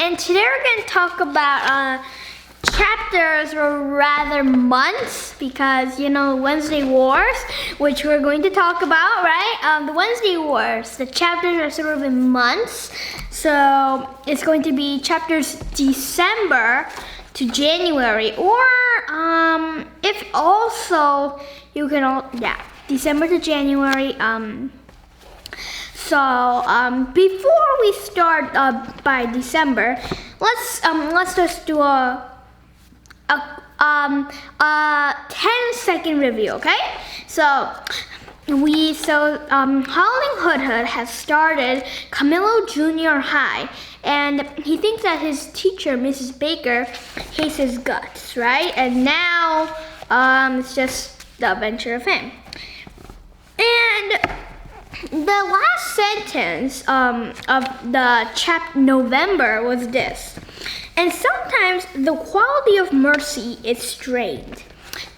And today we're going to talk about chapters or rather months, because Wednesday Wars, which we're going to talk about, right? The Wednesday Wars, the chapters are sort of in months, so it's going to be chapters December to January, or if also you can December to January. So before we start by December, let's just do a 10-second review, okay? So Howling Hood has started Camilo Junior High, and he thinks that his teacher, Mrs. Baker, hates his guts, right? And now it's just the adventure of him. And the last sentence of the chapter November was this: and sometimes the quality of mercy is strained.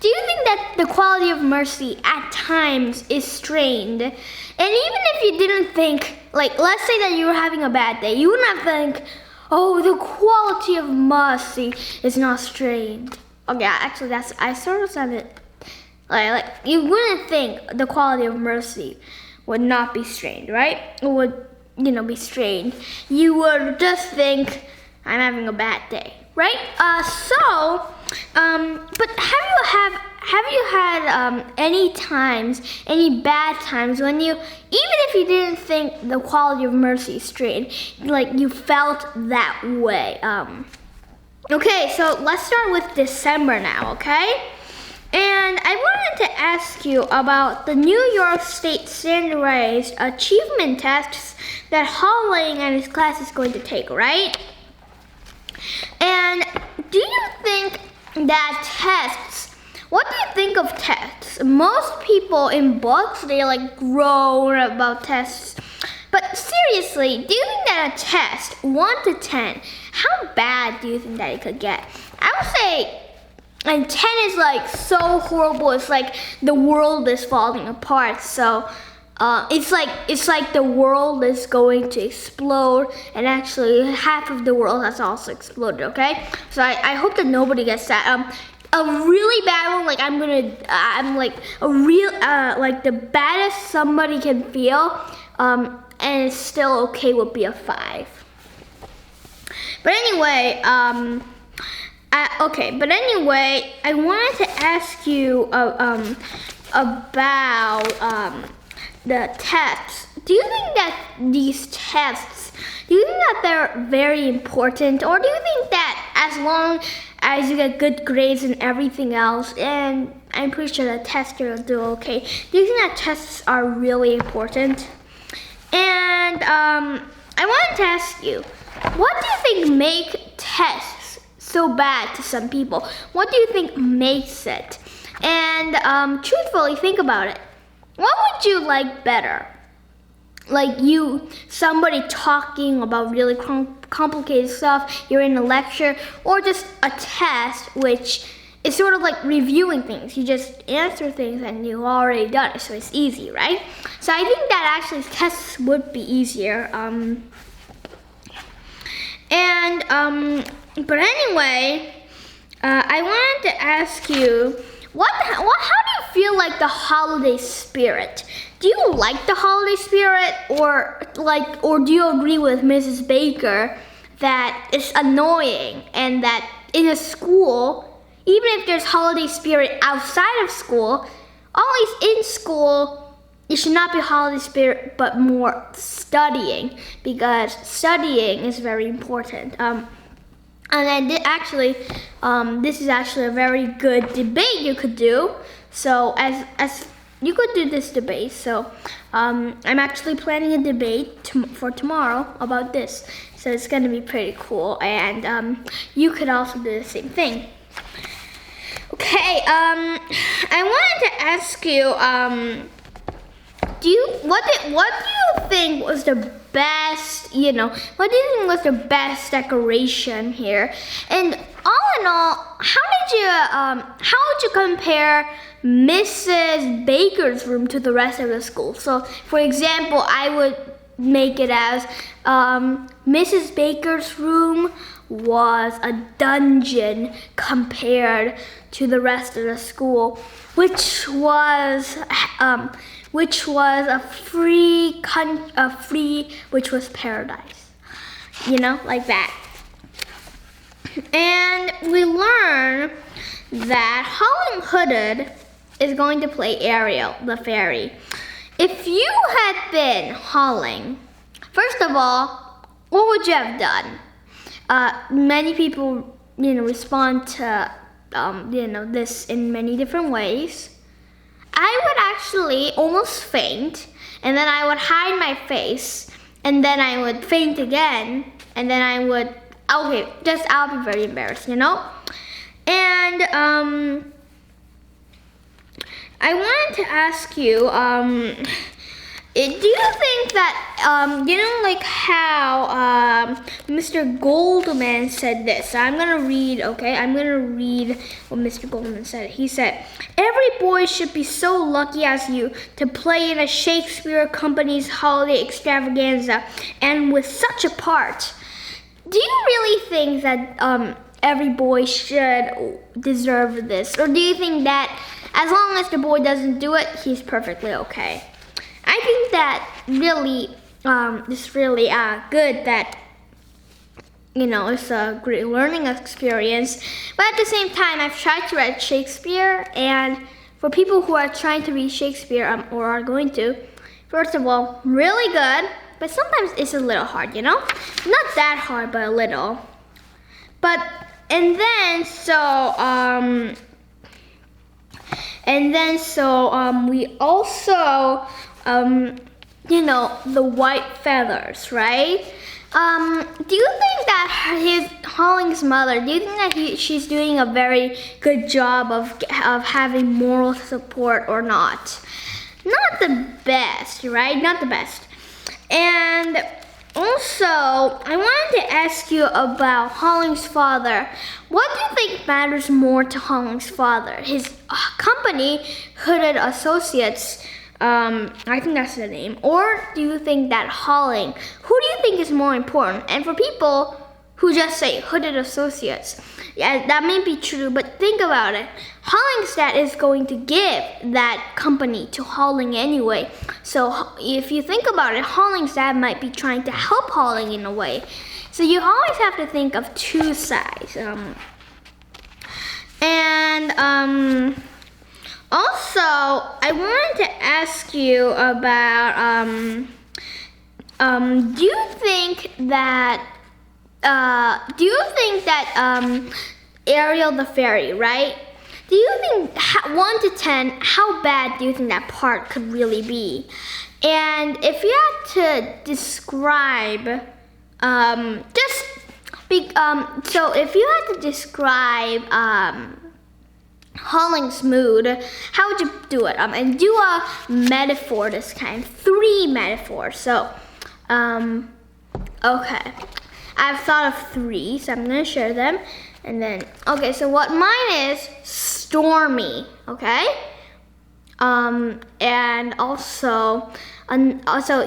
Do you think that the quality of mercy at times is strained? And even if you didn't think, like, let's say that you were having a bad day, you wouldn't have think, oh, the quality of mercy is not strained. Okay, actually I sort of said it like you wouldn't think the quality of mercy would not be strained, right? It would, be strained. You would just think, I'm having a bad day, right? But have you had any bad times when you, even if you didn't think the quality of mercy is strained, like you felt that way? Okay, so let's start with December now, okay? And I wanted to ask you about the New York State standardized achievement tests that Howling and his class is going to take, right? And do you think that tests, what do you think of tests? Most people in books, they groan about tests. But seriously, do you think that a test, 1 to 10, how bad do you think that it could get? I would say, and 10 is so horrible, it's like the world is falling apart. So it's like the world is going to explode, and actually half of the world has also exploded, okay? So I hope that nobody gets that. A really bad one, the baddest somebody can feel, and it's still okay, would be a 5. But anyway, I wanted to ask you about the tests. Do you think that these tests, do you think that they're very important? Or do you think that as long as you get good grades and everything else, and I'm pretty sure that tests will do okay, do you think that tests are really important? And I wanted to ask you, what do you think make tests so bad to some people? What do you think makes it? And truthfully, think about it. What would you like better? Somebody talking about really complicated stuff, you're in a lecture, or just a test, which is sort of like reviewing things. You just answer things and you've already done it, so it's easy, right? So I think that actually tests would be easier. But anyway, I wanted to ask you, how do you feel like the holiday spirit? Do you like the holiday spirit, or do you agree with Mrs. Baker that it's annoying, and that in a school, even if there's holiday spirit outside of school, always in school, it should not be holiday spirit, but more studying, because studying is very important. And I did actually, this is actually a very good debate you could do. So as you could do this debate. So I'm actually planning a debate for tomorrow about this. So it's gonna be pretty cool, and you could also do the same thing. Okay, I wanted to ask you, what do you think was the best, what do you think was the best decoration here? And all in all, how would you compare Mrs. Baker's room to the rest of the school? So, for example, I would make it as Mrs. Baker's room was a dungeon compared to the rest of the school, which was which was paradise, like that. And we learn that Howling Hooded is going to play Ariel, the fairy. If you had been Howling, first of all, what would you have done? Many people, respond to, this in many different ways. I would actually almost faint, and then I would hide my face, and then I would faint again, and then I'll be very embarrassed, And I wanted to ask you, do you think that, like how Mr. Goldman said this? I'm gonna read, okay? I'm gonna read what Mr. Goldman said. He said, "Every boy should be so lucky as you to play in a Shakespeare Company's holiday extravaganza, and with such a part. Do you really think that every boy should deserve this? Or do you think that as long as the boy doesn't do it, he's perfectly okay?" I think that really, it's really good that, it's a great learning experience. But at the same time, I've tried to read Shakespeare, and for people who are trying to read Shakespeare or are going to, first of all, really good, but sometimes it's a little hard, Not that hard, but a little. And then we also, the white feathers, right? Do you think that Holling's mother, do you think that she's doing a very good job of having moral support or not? Not the best, right? Not the best. And also, I wanted to ask you about Holling's father. What do you think matters more to Holling's father? His company, Hooded Associates, I think that's the name. Or do you think that Howling, who do you think is more important? And for people who just say Hooded Associates, yeah, that may be true, but think about it. Holling's dad is going to give that company to Howling anyway. So if you think about it, Holling's dad might be trying to help Howling in a way. So you always have to think of two sides. Also, I wanted to ask you about, do you think that Ariel the fairy, right? Do you think 1 to 10, how bad do you think that part could really be? And if you had to describe, so if you had to describe Holling's mood, how would you do it? And do a metaphor this time, 3 metaphors. So, okay. I've thought of 3, so I'm gonna share them. And then, okay, so what mine is, stormy, okay? And also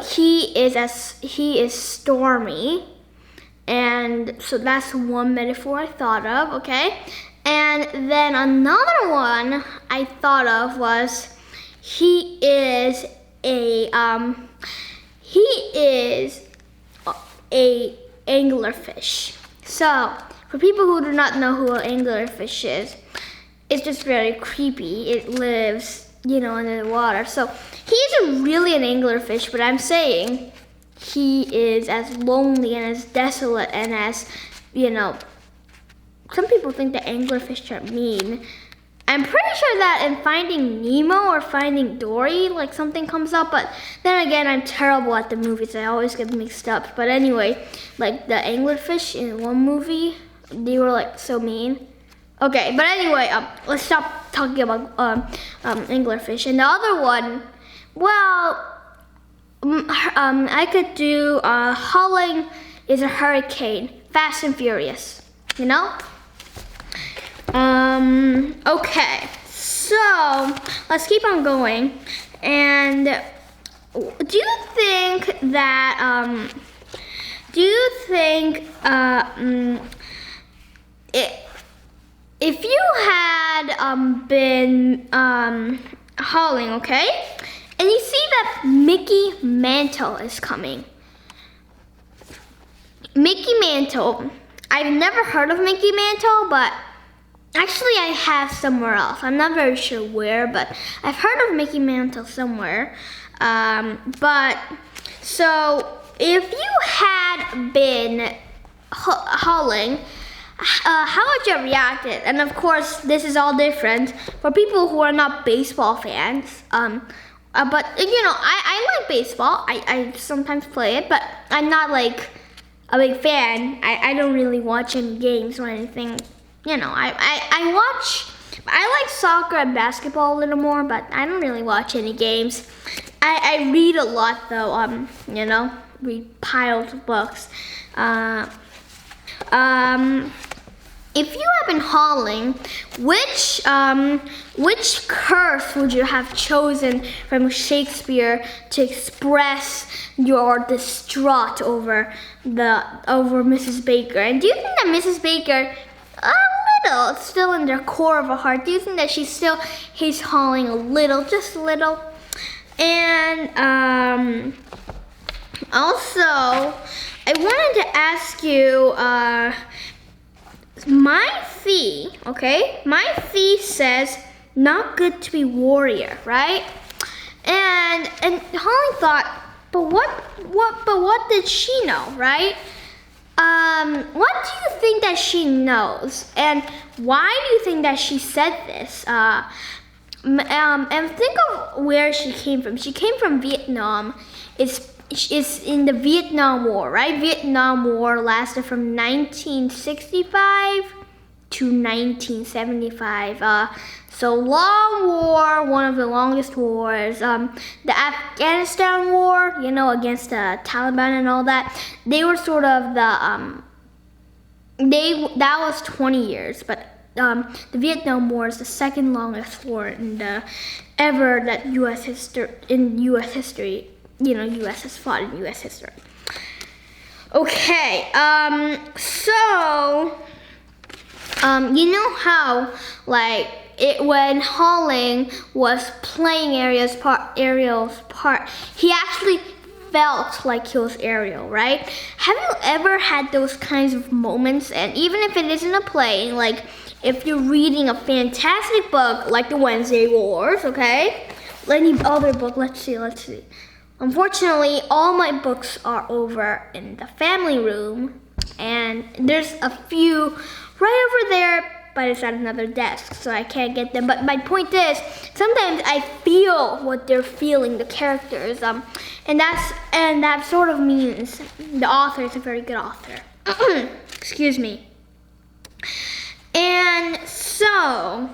he is stormy. And so that's one metaphor I thought of, okay? And then another one I thought of was he is a anglerfish. So for people who do not know who an anglerfish is, it's just very creepy. It lives, under the water. So he isn't really an anglerfish, but I'm saying he is as lonely and as desolate and as, some people think that anglerfish are mean. I'm pretty sure that in Finding Nemo or Finding Dory, like something comes up, but then again, I'm terrible at the movies. I always get mixed up. But anyway, like the anglerfish in one movie, they were like so mean. Okay, but anyway, let's stop talking about anglerfish. And the other one, well, I could do hauling is a hurricane, Fast and Furious, you know? Okay, so let's keep on going. And do you think that, if you had been hauling, okay, and you see that Mickey Mantle is coming. Mickey Mantle, I've never heard of Mickey Mantle, but actually I have somewhere else. I'm not very sure where, but I've heard of Mickey Mantle somewhere. But so if you had been hauling, how would you have reacted? And of course, this is all different for people who are not baseball fans. But you know, I like baseball. I sometimes play it, but I'm not like a big fan. I don't really watch any games or anything. You know, I like soccer and basketball a little more, but I don't really watch any games. I read a lot though. You know, read piles of books. If you have been hauling, which curse would you have chosen from Shakespeare to express your distraught over Mrs. Baker? And do you think that Mrs. Baker, a little, still in the core of her heart, do you think that she still hates hauling a little, just a little? And also, I wanted to ask you, my fee, okay? My fee says not good to be warrior, right? And Holly thought, but what did she know, right? What do you think that she knows, and why do you think that she said this? And think of where she came from. She came from Vietnam. It's in the Vietnam War, right? Vietnam War lasted from 1965 to 1975. So long war, one of the longest wars. The Afghanistan War, you know, against the Taliban and all that. They were sort of the that was 20 years, but the Vietnam War is the second longest war in the ever that U.S. history. You know, U.S. has fought in U.S. history. Okay, so, you know how, like, when hauling was playing Ariel's part, he actually felt like he was Ariel, right? Have you ever had those kinds of moments? And even if it isn't a play, like, if you're reading a fantastic book, like The Wednesday Wars, okay? Any other book, let's see. Unfortunately, all my books are over in the family room, and there's a few right over there, but it's at another desk, so I can't get them. But my point is, sometimes I feel what they're feeling, the characters, and that sort of means the author is a very good author. Excuse me. And so,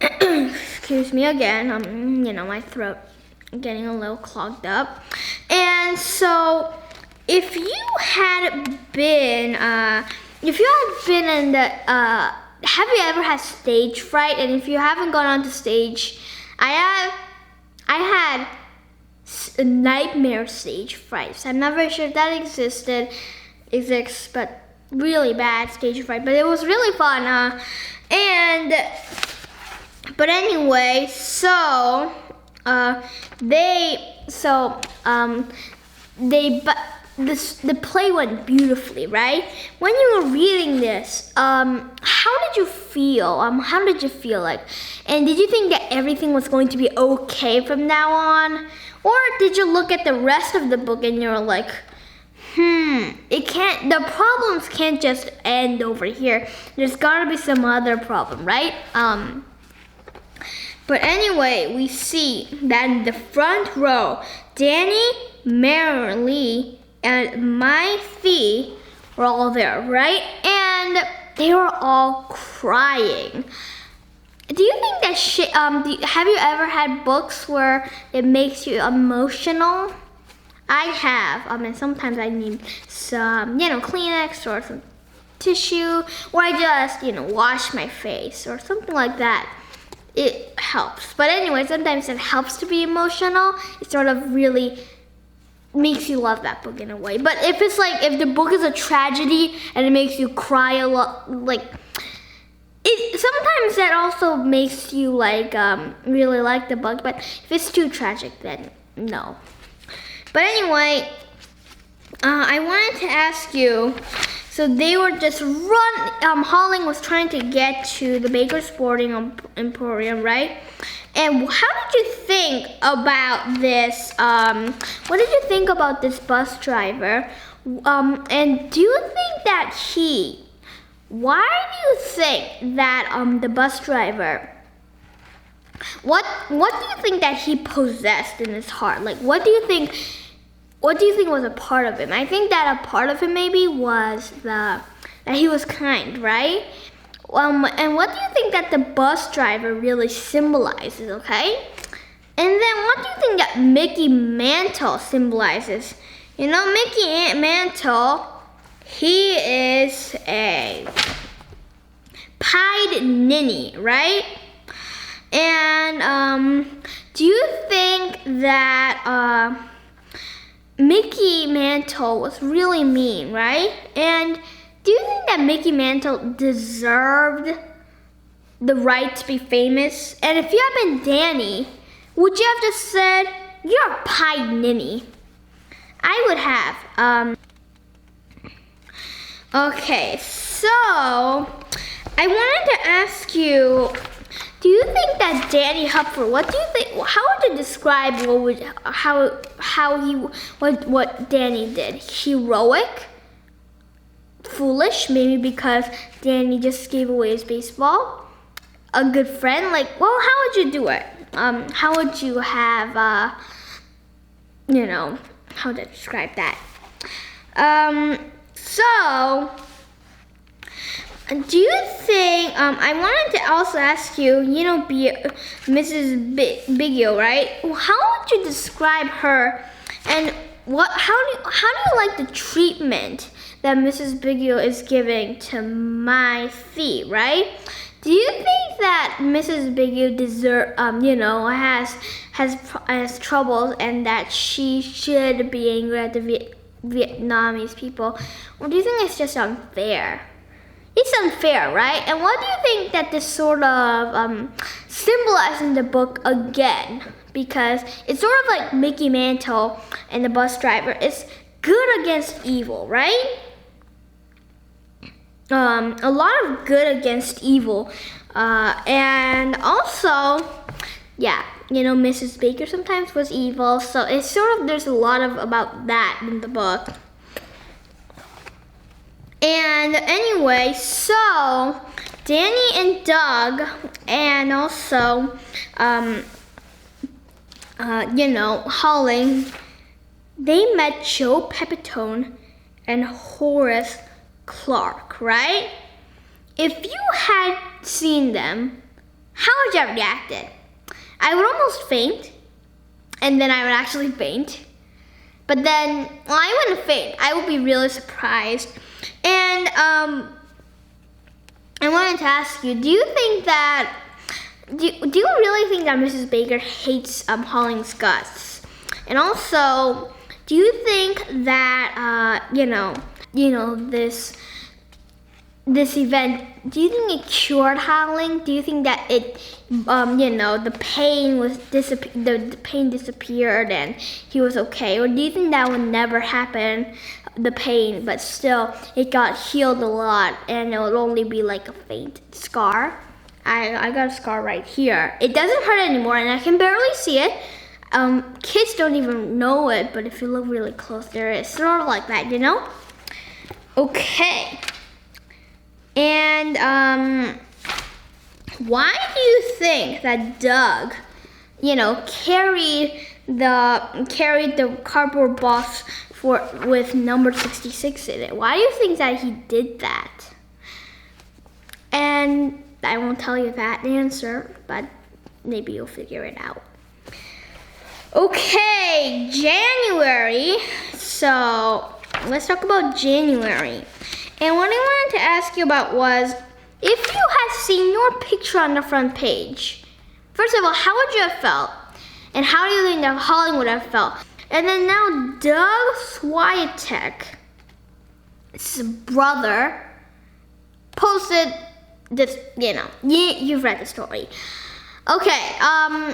excuse me again. You know, my throat getting a little clogged up. And so if you had been in the have you ever had stage fright? And if you haven't gone on to stage, I had a nightmare stage fright. So I'm not very sure if that exists, but really bad stage fright. But it was really fun. But anyway, so the play went beautifully, right? When you were reading this, how did you feel? How did you feel like? And did you think that everything was going to be okay from now on? Or did you look at the rest of the book and you're like, The problems can't just end over here. There's gotta be some other problem, right? But anyway, we see that in the front row, Danny, Marilee, and my Fee were all there, right? And they were all crying. Do you think that have you ever had books where it makes you emotional? I have, and sometimes I need some, Kleenex or some tissue, or I just, wash my face or something like that. It helps. But anyway, sometimes it helps to be emotional. It sort of really makes you love that book in a way. But if the book is a tragedy and it makes you cry a lot, sometimes that also makes you really like the book. But if it's too tragic, then no. But anyway, I wanted to ask you, so they were just Holling was trying to get to the Baker's Sporting Emporium, right? And how did you think about this, what did you think about this bus driver? And do you think that why do you think that the bus driver, what do you think that he possessed in his heart? What do you think was a part of him? I think that a part of him maybe was that he was kind, right? And what do you think that the bus driver really symbolizes, okay? And then what do you think that Mickey Mantle symbolizes? Mickey Mantle, he is a pied ninny, right? And do you think that Mickey Mantle was really mean, right? And do you think that Mickey Mantle deserved the right to be famous? And if you had been Danny, would you have just said, "You're a pied ninny"? I would have. Okay, so I wanted to ask you, do you think that Danny Hupfer, what do you think, how would you describe what Danny did? Heroic? Foolish? Maybe because Danny just gave away his baseball? A good friend? How would you do it? How would you have, how to describe that? So, do you think, I wanted to also ask you, Mrs. Biggio, right? How would you describe her, and how do you like the treatment that Mrs. Biggio is giving to my Fee, right? Do you think that Mrs. Biggio has troubles and that she should be angry at the Vietnamese people? Or do you think it's just unfair? It's unfair, right? And what do you think that this sort of symbolizes in the book again? Because it's sort of like Mickey Mantle and the bus driver. It's good against evil, right? A lot of good against evil. And also, Mrs. Baker sometimes was evil. So it's sort of, there's a lot about that in the book. And anyway, so Danny and Doug, and also, Holling, they met Joe Pepitone and Horace Clark, right? If you had seen them, how would you have reacted? I would almost faint, and then I would actually faint. But then, I wouldn't faint. I would be really surprised. And I wanted to ask you, do you really think that Mrs. Baker hates Holling's guts? And also, do you think that this event, do you think it cured Holling? Do you think that it, the pain the pain disappeared and he was okay? Or do you think that would never happen, the pain, but still it got healed a lot and it would only be like a faint scar? I got a scar right here. It doesn't hurt anymore and I can barely see it. Kids don't even know it, but if you look really close, there is sort of like that, you know? Okay. And why do you think that Doug, carried the cardboard box with number 66 in it? Why do you think that he did that? And I won't tell you that answer, but maybe you'll figure it out. Okay, January. So let's talk about January. And what I wanted to ask you about was, if you had seen your picture on the front page, first of all, how would you have felt? And how do you think that Holly would have felt? And then now Doug Swiatek's brother posted this, you've read the story. Okay, how do you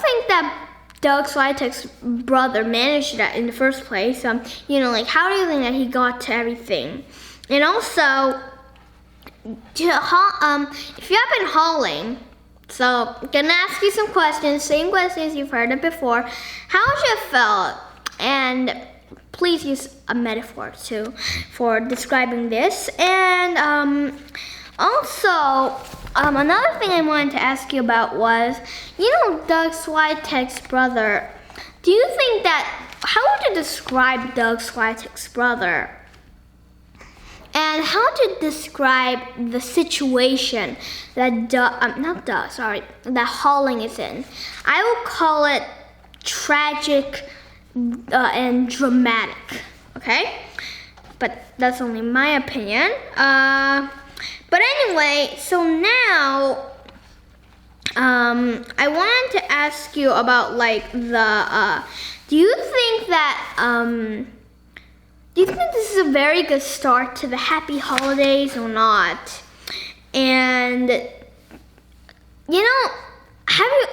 think that Doug Swiatek's brother managed that in the first place? How do you think that he got to everything? And also, if you have been hauling, so I'm gonna ask you some questions, same questions you've heard it before. How would you have felt? And please use a metaphor too for describing this. And also, another thing I wanted to ask you about was, Doug Swiatek's brother. Do you think how would you describe Doug Swiatek's brother? And how to describe the situation that that Holling is in? I will call it tragic and dramatic. Okay, but that's only my opinion. But anyway, so now I wanted to ask you about do you think this is a very good start to the happy holidays or not? And have you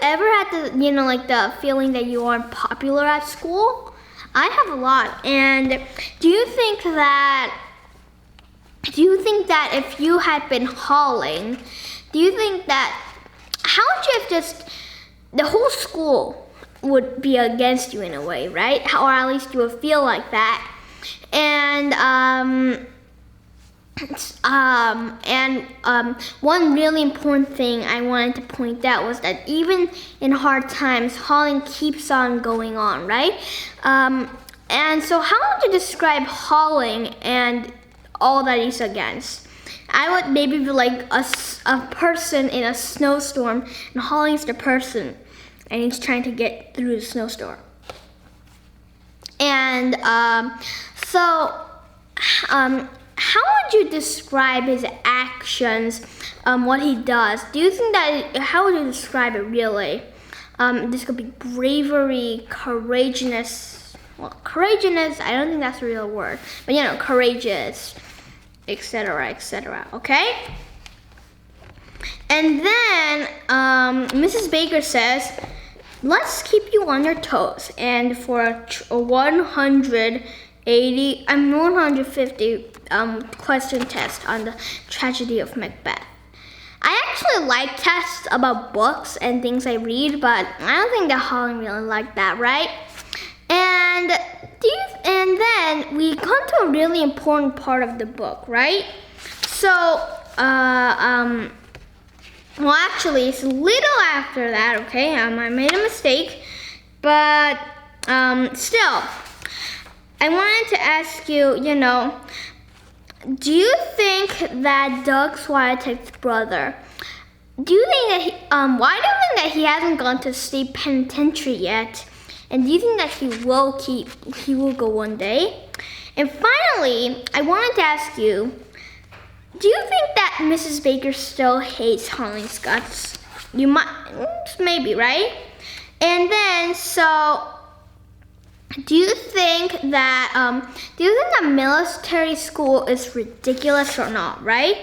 ever had the feeling that you aren't popular at school? I have a lot. And do you think that if you had been hauling, do you think that how would you have the whole school would be against you in a way, right? Or at least you would feel like that. And one really important thing I wanted to point out was that even in hard times, hauling keeps on going on, right? And so how would you describe hauling and all that he's against? I would maybe be like a person in a snowstorm, and Holling's the person, and he's trying to get through the snowstorm. And how would you describe his actions, what he does? Do you think how would you describe it really? This could be bravery, courageousness. Well, courageousness, I don't think that's a real word. But courageous, etc., etc., okay? And then Mrs. Baker says, let's keep you on your toes. And for a 150 question test on the tragedy of Macbeth. I actually like tests about books and things I read, but I don't think that Holland really liked that, right? And then we come to a really important part of the book, right? So, well, actually, it's a little after that, okay? I made a mistake, but still, I wanted to ask you, do you think that Doug Swiatek's brother, why do you think that he hasn't gone to state penitentiary yet? And do you think that he will go one day? And finally, I wanted to ask you, do you think that Mrs. Baker still hates Holling's guts? You might, maybe, right? And then, so, do you think that military school is ridiculous or not, right?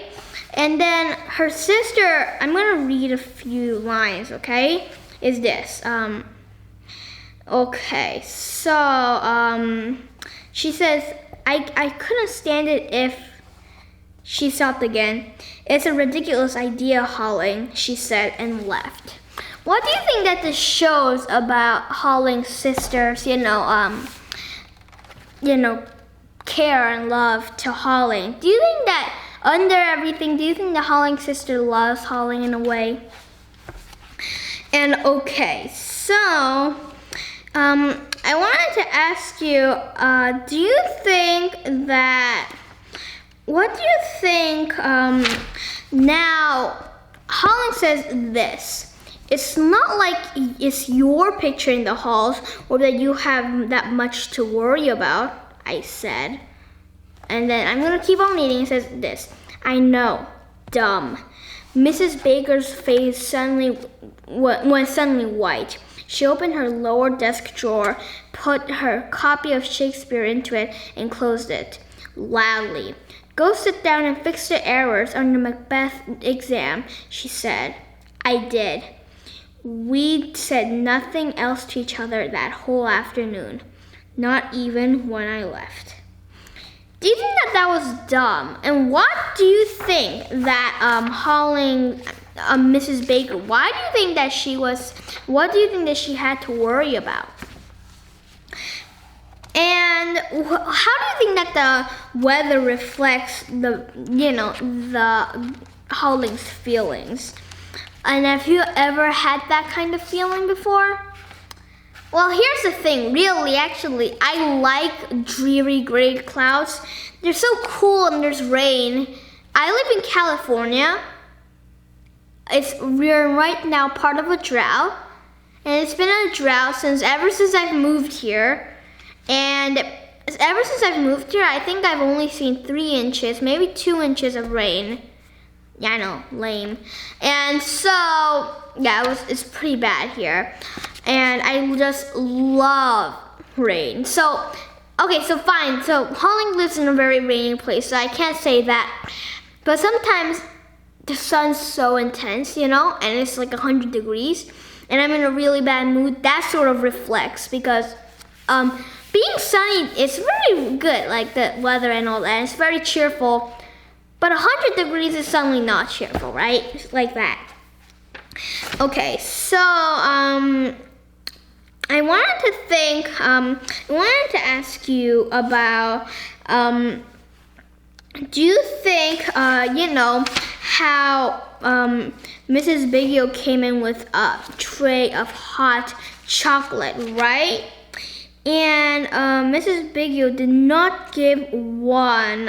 And then her sister, I'm gonna read a few lines, okay? Is this, okay, so, she says, I couldn't stand it if she stopped again. It's a ridiculous idea, Holling, she said, and left. what do you think that this shows about Holling's sisters, care and love to Holling? Do you think that under everything, do you think the Holling sister loves Holling in a way? And okay, so I wanted to ask you, what do you think now, Holling says this, it's not like it's your picture in the halls or that you have that much to worry about, I said. And then I'm gonna keep on reading. It says this, I know, dumb. Mrs. Baker's face went suddenly white. She opened her lower desk drawer, put her copy of Shakespeare into it, and closed it loudly. Go sit down and fix the errors on the Macbeth exam, she said. I did. We said nothing else to each other that whole afternoon, not even when I left. Do you think that was dumb? And what do you think that Holling, Mrs. Baker, what do you think that she had to worry about? And how do you think that the weather reflects the Holling's feelings? And have you ever had that kind of feeling before? Well, here's the thing, really, actually, I like dreary gray clouds. They're so cool and there's rain. I live in California. We're right now part of a drought. And it's been a drought ever since I've moved here. And ever since I've moved here, I think I've only seen 3 inches, maybe 2 inches of rain. Yeah, I know, lame. And so, yeah, it's pretty bad here. And I just love rain. So, okay, so fine. So Holling lives in a very rainy place, so I can't say that. But sometimes the sun's so intense, and it's like 100 degrees, and I'm in a really bad mood. That sort of reflects because being sunny is very good, like the weather and all that. And it's very cheerful. But 100 degrees is suddenly not cheerful, right? Just like that. Okay, so I wanted to ask you about, do you think, how Mrs. Biggio came in with a tray of hot chocolate, right? And Mrs. Biggio did not give one.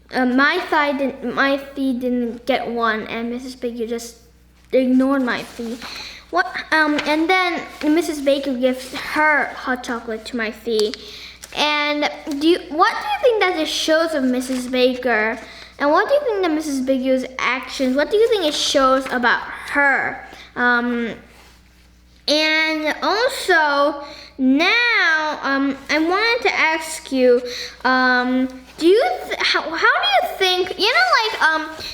My fee didn't get one, and Mrs. Biggio just ignored my fee. And then Mrs. Baker gives her hot chocolate to my fee. And what do you think that this shows of Mrs. Baker? And what do you think that Mrs. Biggio's actions, what do you think it shows about her? And also, now, I wanted to ask you, how do you think,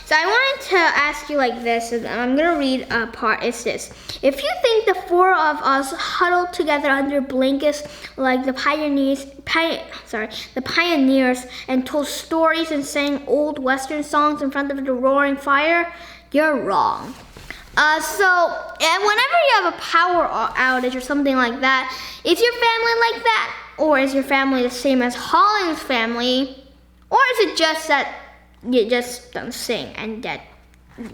so I wanted to ask you like this, and I'm going to read a part, it's this. If you think the 4 of us huddled together under blankets like the pioneers and told stories and sang old Western songs in front of the roaring fire, you're wrong. And whenever you have a power outage or something like that, is your family like that? Or is your family the same as Holling's family? Or is it just that you just don't sing and that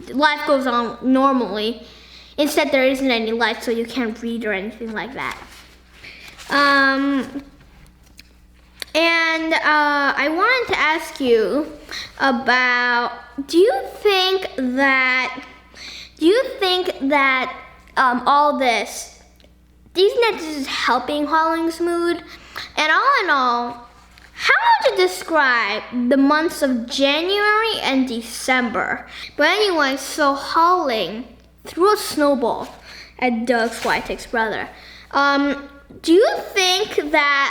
life goes on normally? Instead, there isn't any light, so you can't read or anything like that. I wanted to ask you about, do you think that all this, do you think that this is helping Holling's mood? And all in all, how would you describe the months of January and December? But anyway, so Holling threw a snowball at Doug Switek's brother. Do you think that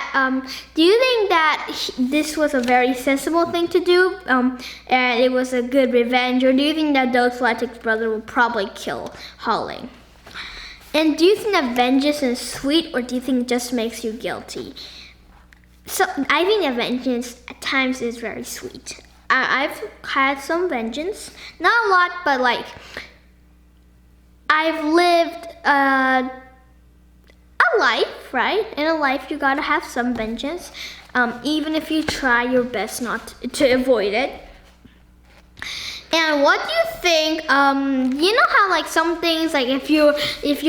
this was a very sensible thing to do, and it was a good revenge, or do you think that Doug Switek's brother will probably kill Holling? And do you think that vengeance is sweet, or do you think it just makes you guilty? So I think that vengeance at times is very sweet. I've had some vengeance, not a lot, but like I've lived a life, right? In a life, you gotta have some vengeance, even if you try your best not to avoid it. And what do you think? You know how like some things, like if you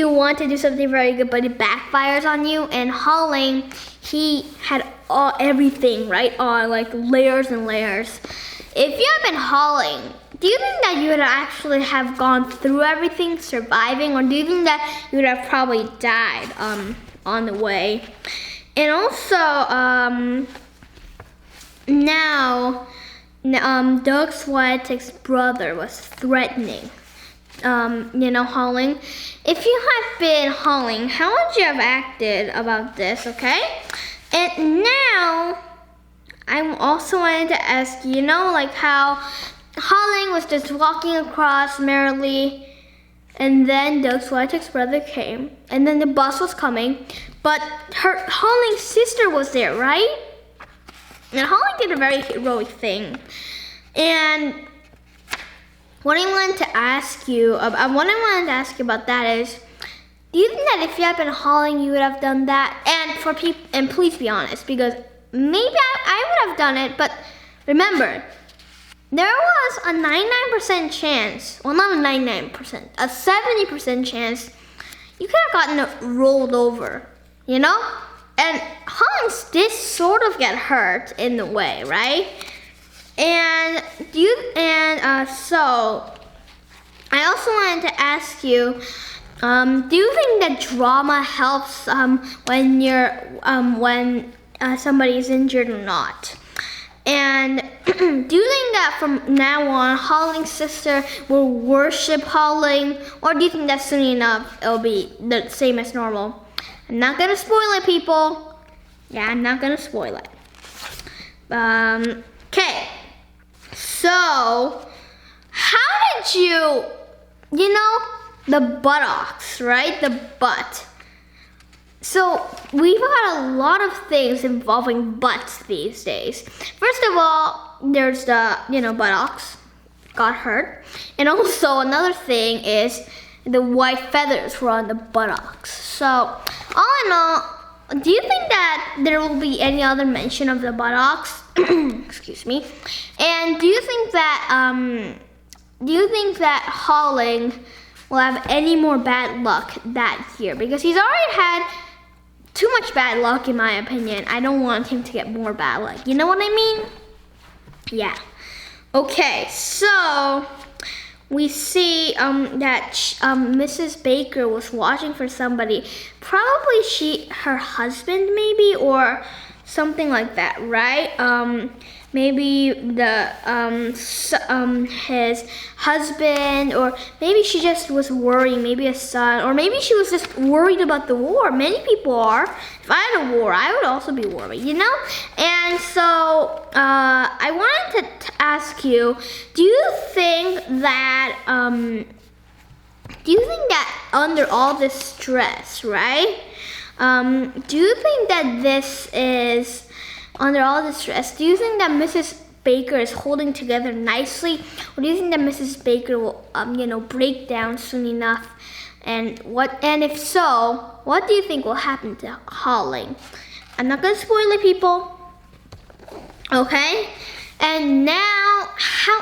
want to do something very good, but it backfires on you. And Holling, he had everything right on, like layers and layers. If you had been Holling, do you think that you would actually have gone through everything, surviving, or do you think that you would have probably died on the way? And also, now, Doug Swiatek's brother was threatening, Holling. If you had been Holling, how would you have acted about this, okay? And now, I also wanted to ask you, like how Holling was just walking across merrily, and then Doug Swiatek's brother came, and then the bus was coming, but Holling's sister was there, right? And Holling did a very heroic thing. And what I wanted to ask you about that is, do you think that if you had been Holling, you would have done that? And please be honest, because maybe I would have done it, but remember, there was a 99% chance, well, not a 99%, a 70% chance you could have gotten it rolled over, And Holling did sort of get hurt in the way, right? And so I also wanted to ask you, do you think that drama helps when somebody is injured or not? And do you think that from now on, Holling's sister will worship Holling, or do you think that soon enough it'll be the same as normal? I'm not gonna spoil it, people. Yeah, I'm not gonna spoil it. Okay. So, how did the buttocks, right? The butt. So, we've got a lot of things involving butts these days. First of all, there's the, buttocks got hurt. And also, another thing is the white feathers were on the buttocks. So, all in all, do you think that there will be any other mention of the buttocks? Excuse me. And do you think that Holling will have any more bad luck that year? Because he's already had too much bad luck, in my opinion. I don't want him to get more bad luck. You know what I mean? Yeah. Okay, so we see that Mrs. Baker was watching for somebody. Probably her husband maybe, or something like that, right? Maybe his husband, or maybe she just was worrying, maybe a son, or maybe she was just worried about the war. Many people are. If I had a war, I would also be worried, And so I wanted to ask you, do you think that under all this stress, right? Do you think that this is, under all the stress, do you think that Mrs. Baker is holding together nicely? Or do you think that Mrs. Baker will, break down soon enough? And if so, what do you think will happen to Holling? I'm not going to spoil it, people. Okay? And now, how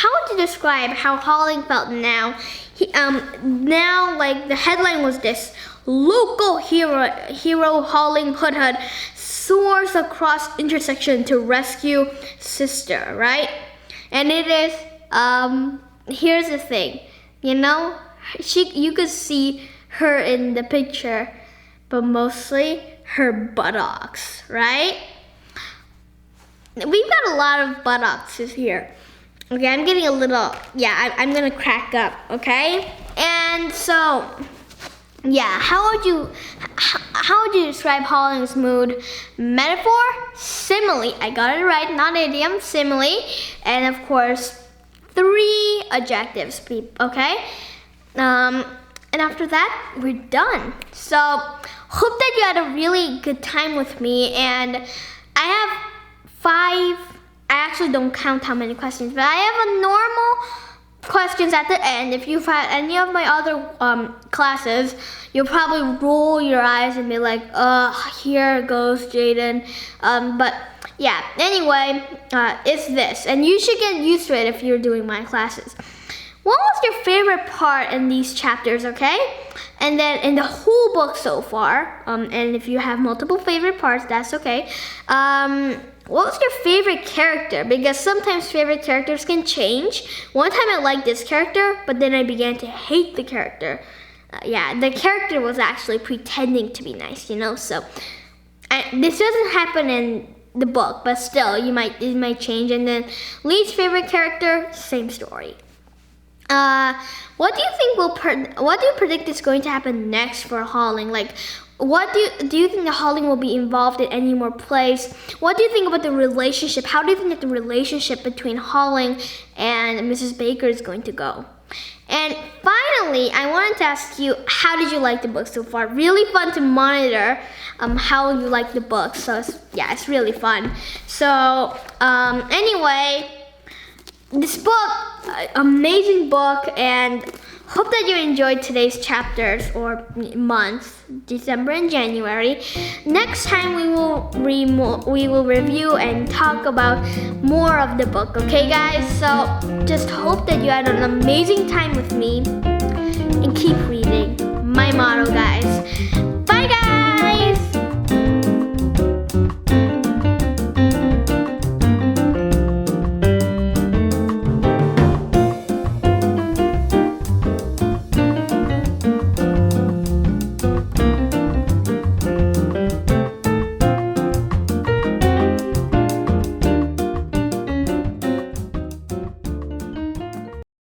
would you describe how Holling felt now? Now, like, the headline was this: local hero Holling Hood soars across intersection to rescue sister, right? And it is, here's the thing, you could see her in the picture, but mostly her buttocks, right? We've got a lot of buttocks here. Okay, I'm getting a little, I'm gonna crack up, okay? And so, yeah, how would you describe Holling's mood? Metaphor? Simile. I got it right, not idiom. Simile. And of course, 3 adjectives, okay? And after that, we're done. So, hope that you had a really good time with me. And I have 5, I actually don't count how many questions, but I have a normal questions at the end. If you've had any of my other classes, you'll probably roll your eyes and be like, here goes Jaden. But yeah, anyway, it's this. And you should get used to it if you're doing my classes. What was your favorite part in these chapters, okay? And then in the whole book so far, and if you have multiple favorite parts, that's okay. What was your favorite character? Because sometimes favorite characters can change. One time I liked this character, but then I began to hate the character. Yeah, the character was actually pretending to be nice, you know? So this doesn't happen in the book, but still, it might change. And then least favorite character, same story. What do you predict is going to happen next for Holling? Like, what do you think the Holling will be involved in any more plays? What do you think about the relationship? How do you think that the relationship between Holling and Mrs. Baker is going to go? And finally, I wanted to ask you, how did you like the book so far? Really fun to monitor how you like the book. So it's really fun. So anyway, this book, amazing book, and hope that you enjoyed today's chapters or months, December and January. Next time we will review and talk about more of the book, okay guys? So just hope that you had an amazing time with me and keep reading. My motto, guys. Bye guys!